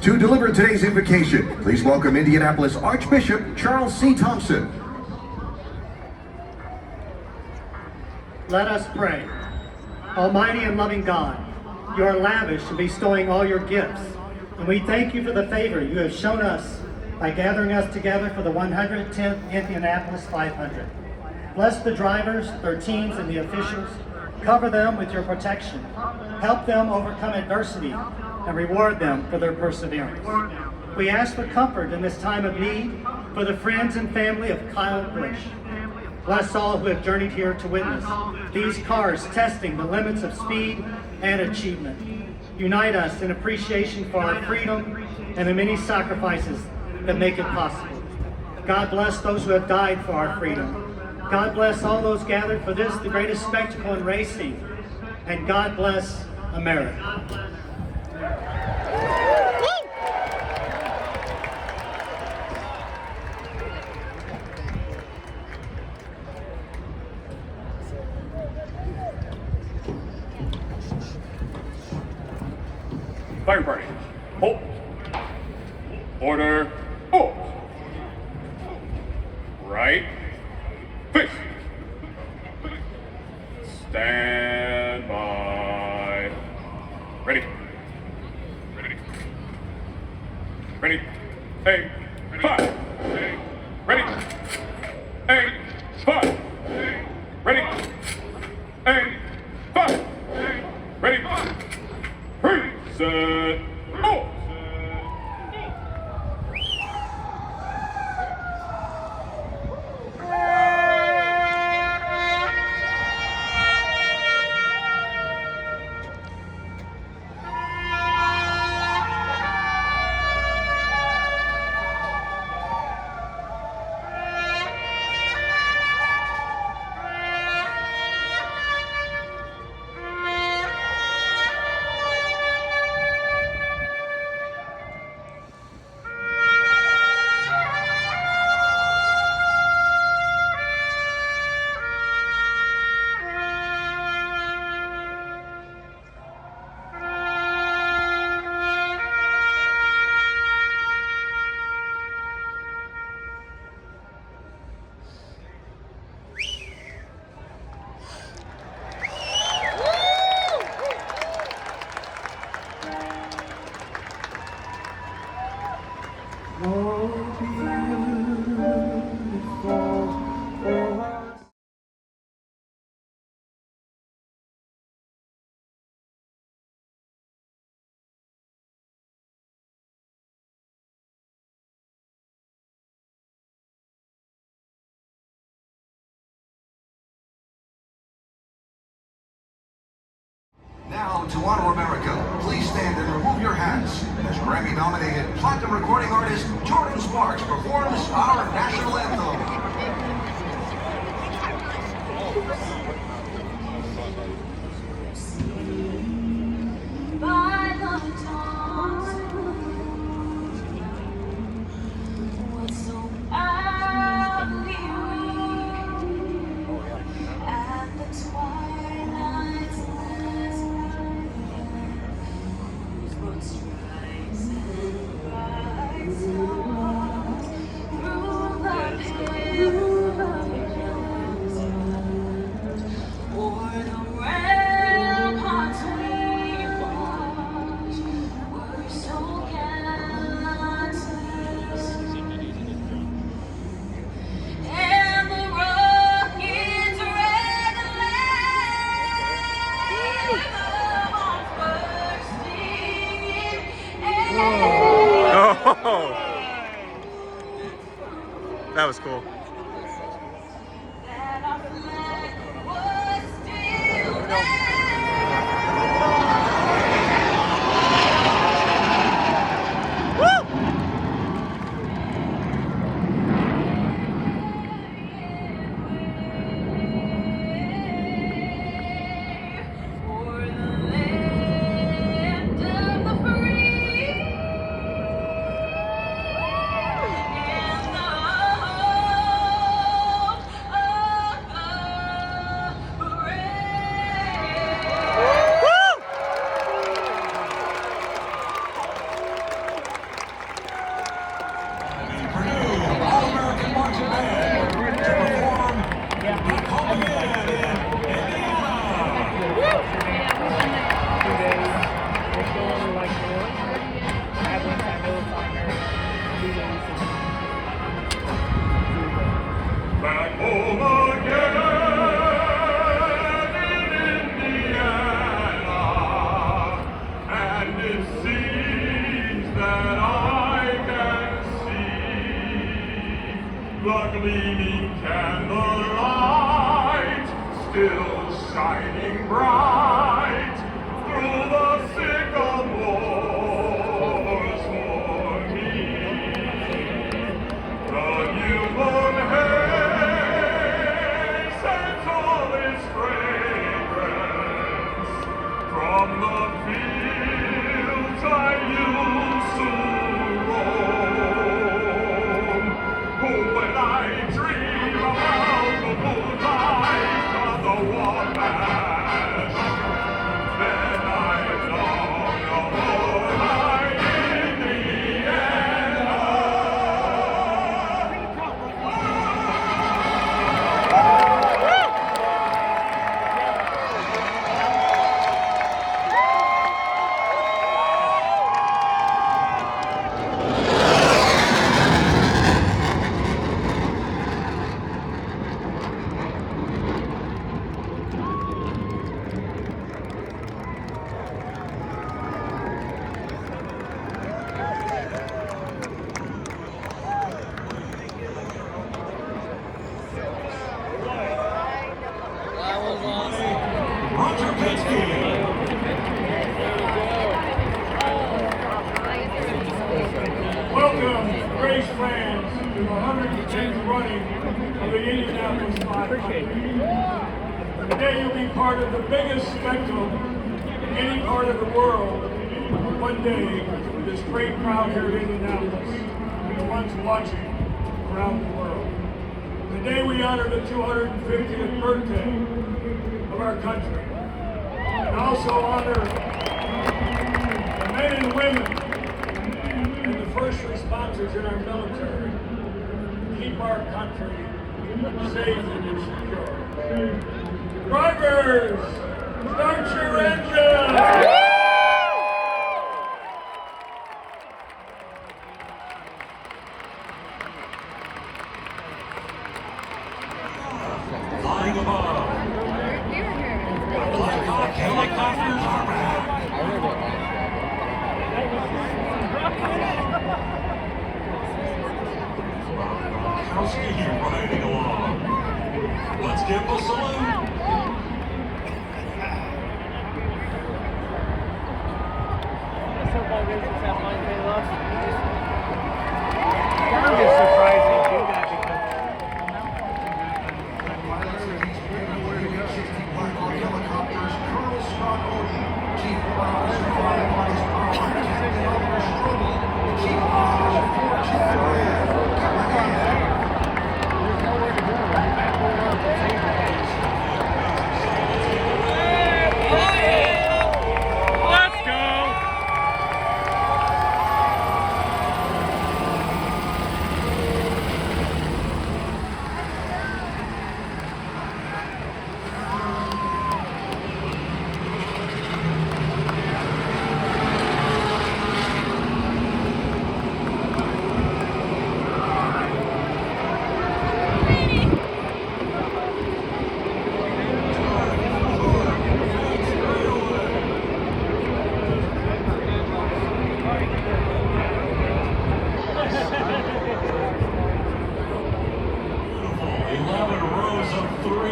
To deliver today's invocation, please welcome Indianapolis Archbishop Charles C. Thompson. Let us pray. Almighty and loving God, you are lavish in bestowing all your gifts, and we thank you for the favor you have shown us by gathering us together for the 110th Indianapolis 500. Bless the drivers, their teams, and the officials. Cover them with your protection. Help them overcome adversity and reward them for their perseverance. We ask for comfort in this time of need for the friends and family of Kyle Bush. Bless all who have journeyed here to witness these cars testing the limits of speed and achievement. Unite us in appreciation for our freedom and the many sacrifices that make it possible. God bless those who have died for our freedom. God bless all those gathered for this, the greatest spectacle in racing. And God bless America. Fire party. Halt. Order. Halt. Right. Face. Stand by. Ready. Ready. Ready. Aim. Fire. Ready. Aim. Fire. Ready. Aim. Fire. Ready. Set. Oh. Now, to honor America, please stand and remove your hats as Grammy-nominated platinum recording artist Jordan Sparks performs our national anthem. Oh, that was cool. And it seems that I can see the gleaming candlelight still shining bright through the sycamores for me. The newborn haze sends all its fragrance from the fields I used to roam. When I dream about the moonlight on the Wabash, then I long no more like Indiana. Roger Penske. Welcome, race fans, to the 110th running of the Indianapolis 500. Today you'll be part of the biggest spectacle in any part of the world. One day, with this great crowd here in Indianapolis, and the ones watching around the world. Today we honor the 250th birthday of our country, and also honor the men and women and the first responders in our military to keep our country safe and secure. Drivers, start your engines! Flying above. Black Hawk helicopters are back. Gronkowski riding along. Let's give him a salute.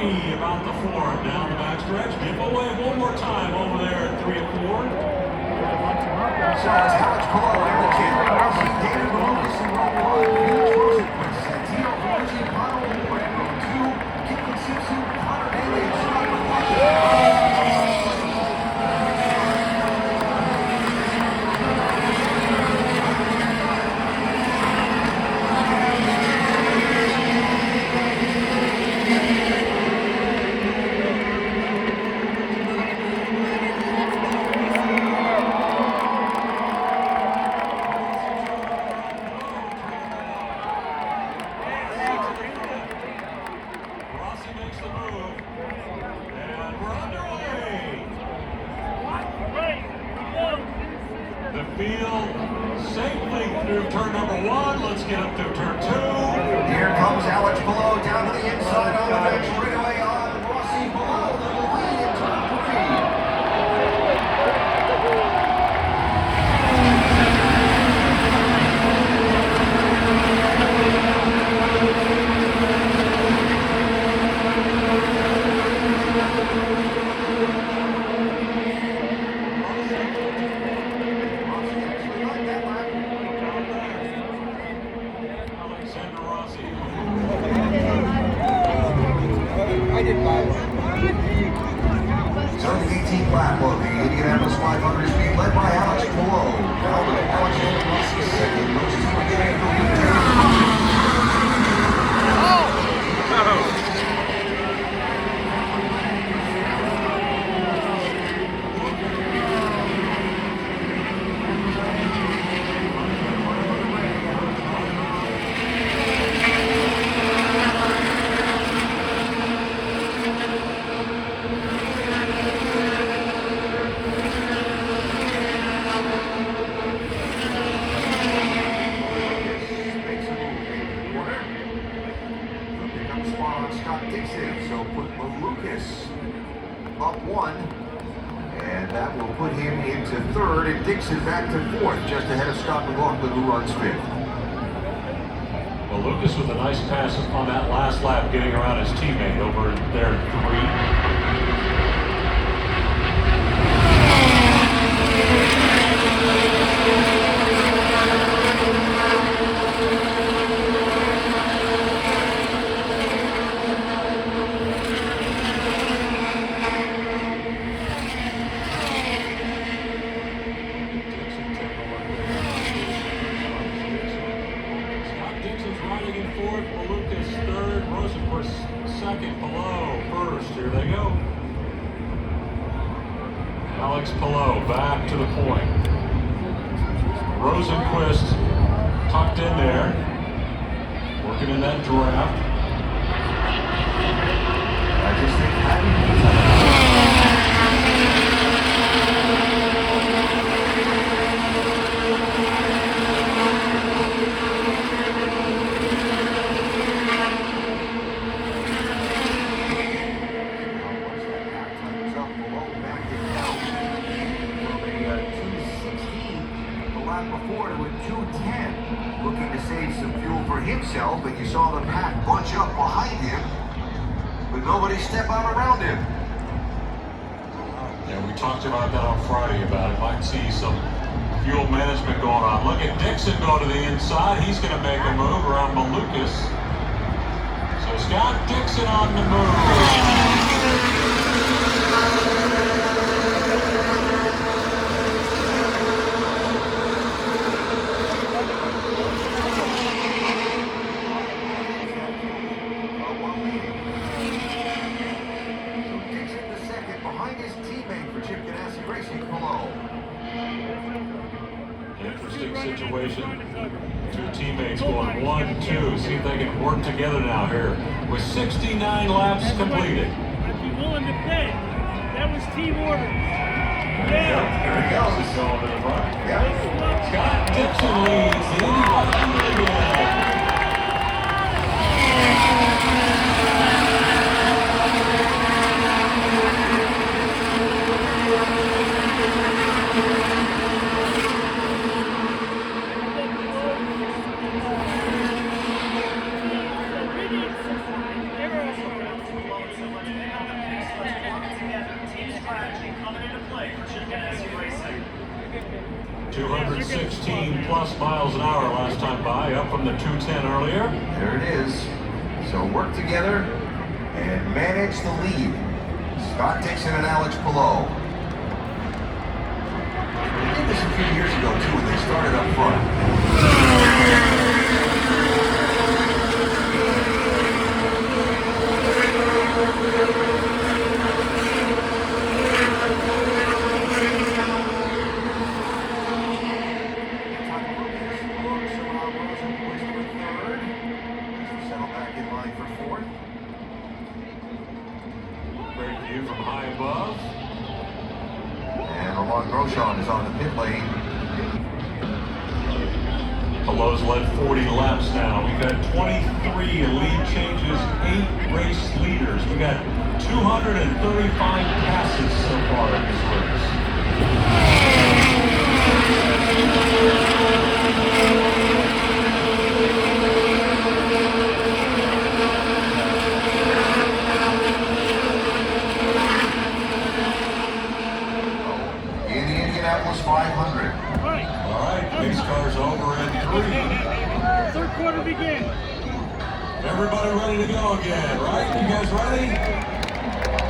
About the four down the backstretch. Give away one more time over there at 3 and 4. So it's Alex Palou and the kid. Rossi, David Lewis, and Rob Lloyd. Felix Rosenquist, Santino Ferrucci, Connell, Brando 2, Kevin Simpson, Connor Haley, and Scott McLaughlin. The field safely through turn number 1. Let's get up through turn 2. Here comes Alex Palou down to the inside on the bench straightaway on Rossi. Palou, the lead in turn 3. Dixon back to fourth, just ahead of Scott McLaughlin, who runs fifth. Well, Lucas with a nice pass on that last lap, getting around his teammate over there in 3. Second, below, first. Here they go. Alex Pillow back to the point. Rosenquist tucked in there, working in that draft. I just think before to a 2:10, looking to save some fuel for himself, but you saw the pack bunch up behind him, but nobody step out around him. Yeah, we talked about that on Friday about it. Might see some fuel management going on. Look at Dixon go to the inside. He's going to make a move around Malukas. So Scott Dixon on the move. Interesting situation. Two teammates going 1-2. See if they can work together now here with 69 laps completed. I'd be willing to bet that was team order. Yeah. There he goes. He's going to the front. Yeah. Scott Dixon leads the Indy 500 again. +216 miles an hour last time by, up from the 210 earlier. There it is. So work together and manage the lead. Scott Dixon and Alex Pillow. They did this a few years ago too when they started up front. From high above. And Roman Grosjean is on the pit lane. Pillow's led 40 laps now. We've got 23 lead changes, 8 race leaders. We've got 235 passes so far in this race. In the Indianapolis 500. All right, pace car's over in 3. Third quarter begin. Everybody ready to go again, right? You guys ready?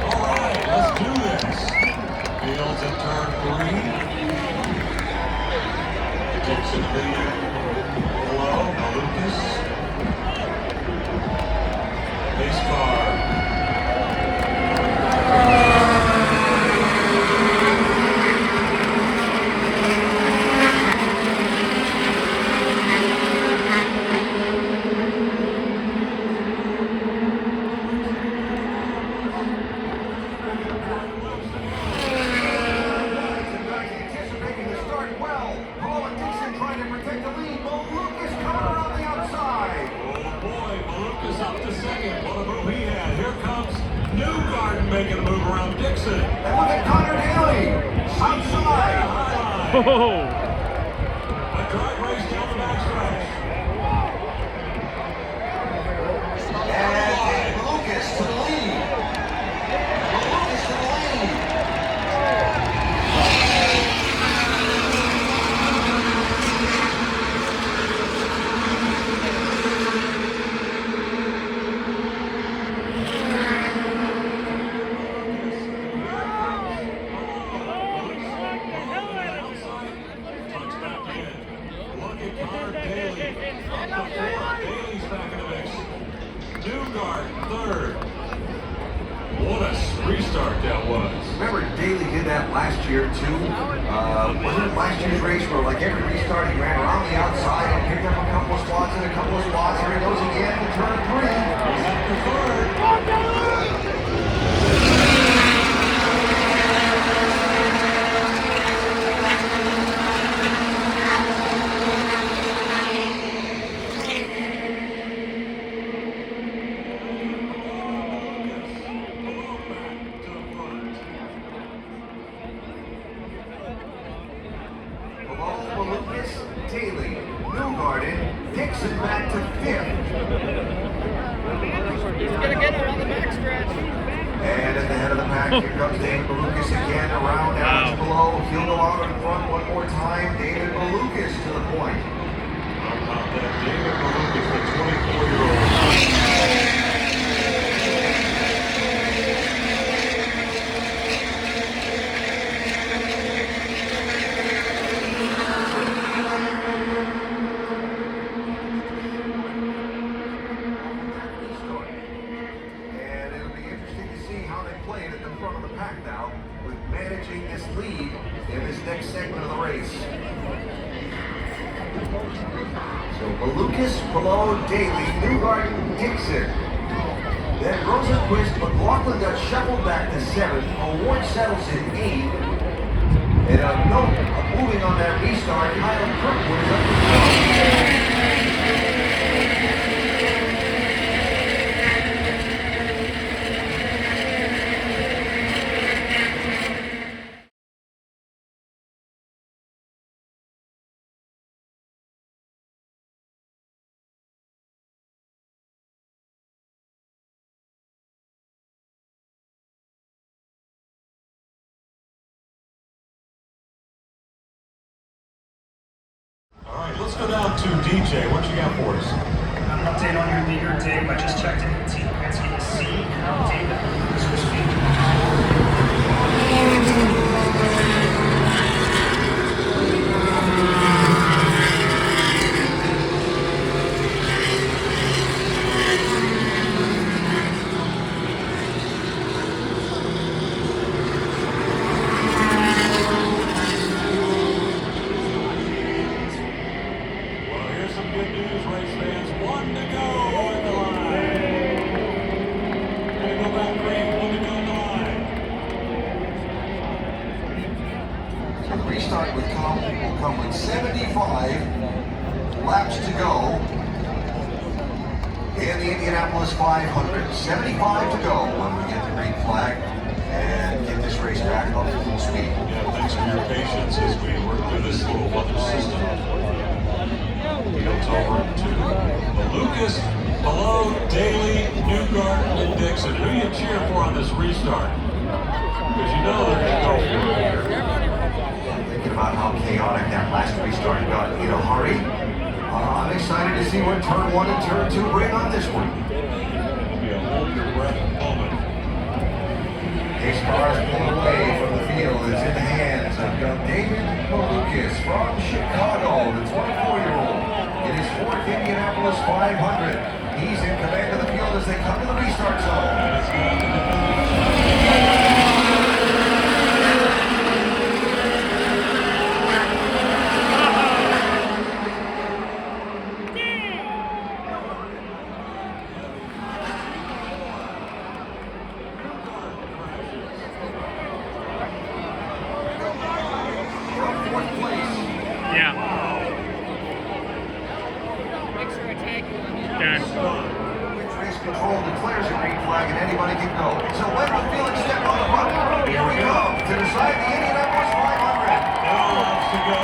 All right, let's do this. Fields at turn 3. Dixon leading. Below, Lucas. Pace car. Making a move around Dixon. And look at Connor Daly outside. A drag race down the backstretch. And Lucas to the lead. Lucas to the lead. Daly's back in the mix. Newgard, third. What a restart that was. Remember, Daly did that last year too. Wasn't it last year's race where like every restart he ran around the outside and picked up a couple of spots and a couple of spots. Here he goes again to turn 3. He's after third. Lucas, Daly, Newgarden, Dixon back to 5th. He's gonna get it on the backstretch. And at the head of the pack, here comes David Malukas again around Alex below. He'll go out in front one more time. David Malukas to the point. How about that? David Malukas, the 24-year-old. And it'll be interesting to see how they play it at the front of the pack now with managing this lead in this next segment of the race. So Malukas, below Daly, Newgarden, Dixon. Then Rosenquist, McLaughlin got shuffled back to 7th. Award settles in 8th. And a note of moving on that restart, Kyle Kirkwood is up to 12th. All right, let's go down to DJ. What you got for us? An update on your leader, Dave. I just checked in with Team Penske to see how David Lucas was feeling. Well, here's some good news, race fans. 1 to go in the line. Gonna go back green. 1 to go in the line. So the restart will come with 75 laps to go in the Indianapolis 500. 75 to go when we get the green flag and get this race back up to full speed. Yeah, thanks for your patience as we work through this little weather system. Fields over to Lucas, below Daly, Newgarden, and Dixon. Who do you cheer for on this restart? Because you know they're going to go for it here. Thinking about how chaotic that last restart got in a hurry. I'm excited to see what turn 1 and turn 2 bring on this one. It'll be a hold your breath moment. Ace cars pulled away from the field. It's in the hands of young David Malukas from Chicago, the 24-year-old. In his 4th Indianapolis 500. He's in command of the field as they come to the restart zone. From 4th place. Yeah. Which race control declares a green flag and anybody can go. So when will Felix step on the button? Here we go to decide the Indianapolis 500. Now laps to go.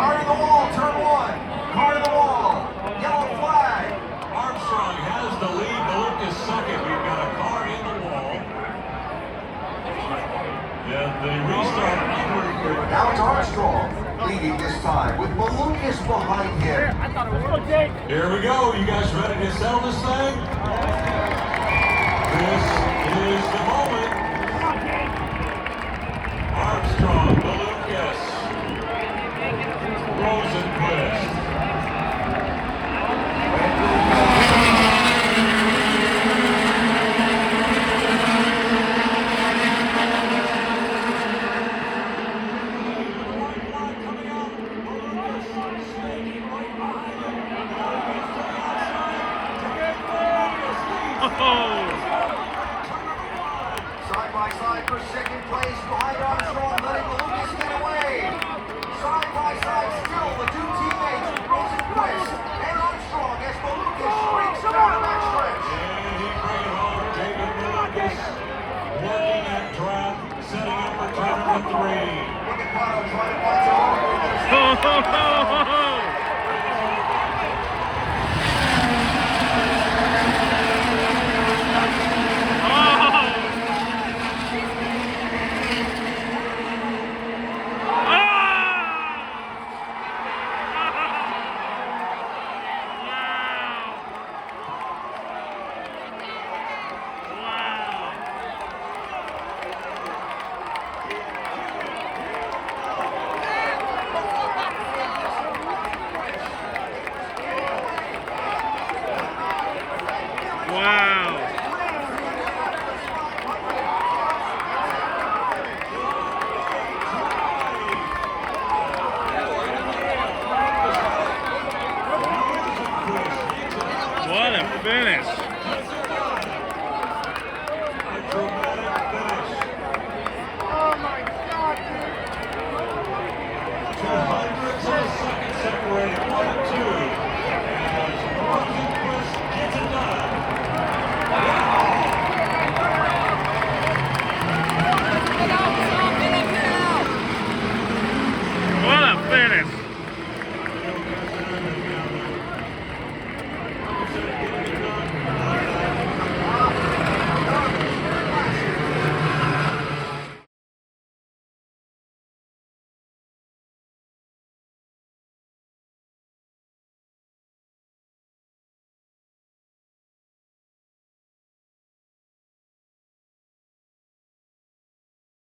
Car to the wall, turn one. Car to the wall. Yellow flag. Armstrong has the lead. Malukas second. We've got a car in the wall. Yeah, the restart under. Now it's Armstrong leading this time with Malukas behind him. Here we go. You guys ready to settle this thing? This is the moment. Armstrong, Malukas, Rosenquist. Side by side for second place behind Armstrong, letting Malukas get away. Side by side still the two teammates, Rosenquist and Armstrong, as Malukas streaks down the backstretch. And he bring it home. David Malukas working that trap, setting up for turn number 3. Look at Pato trying to watch over.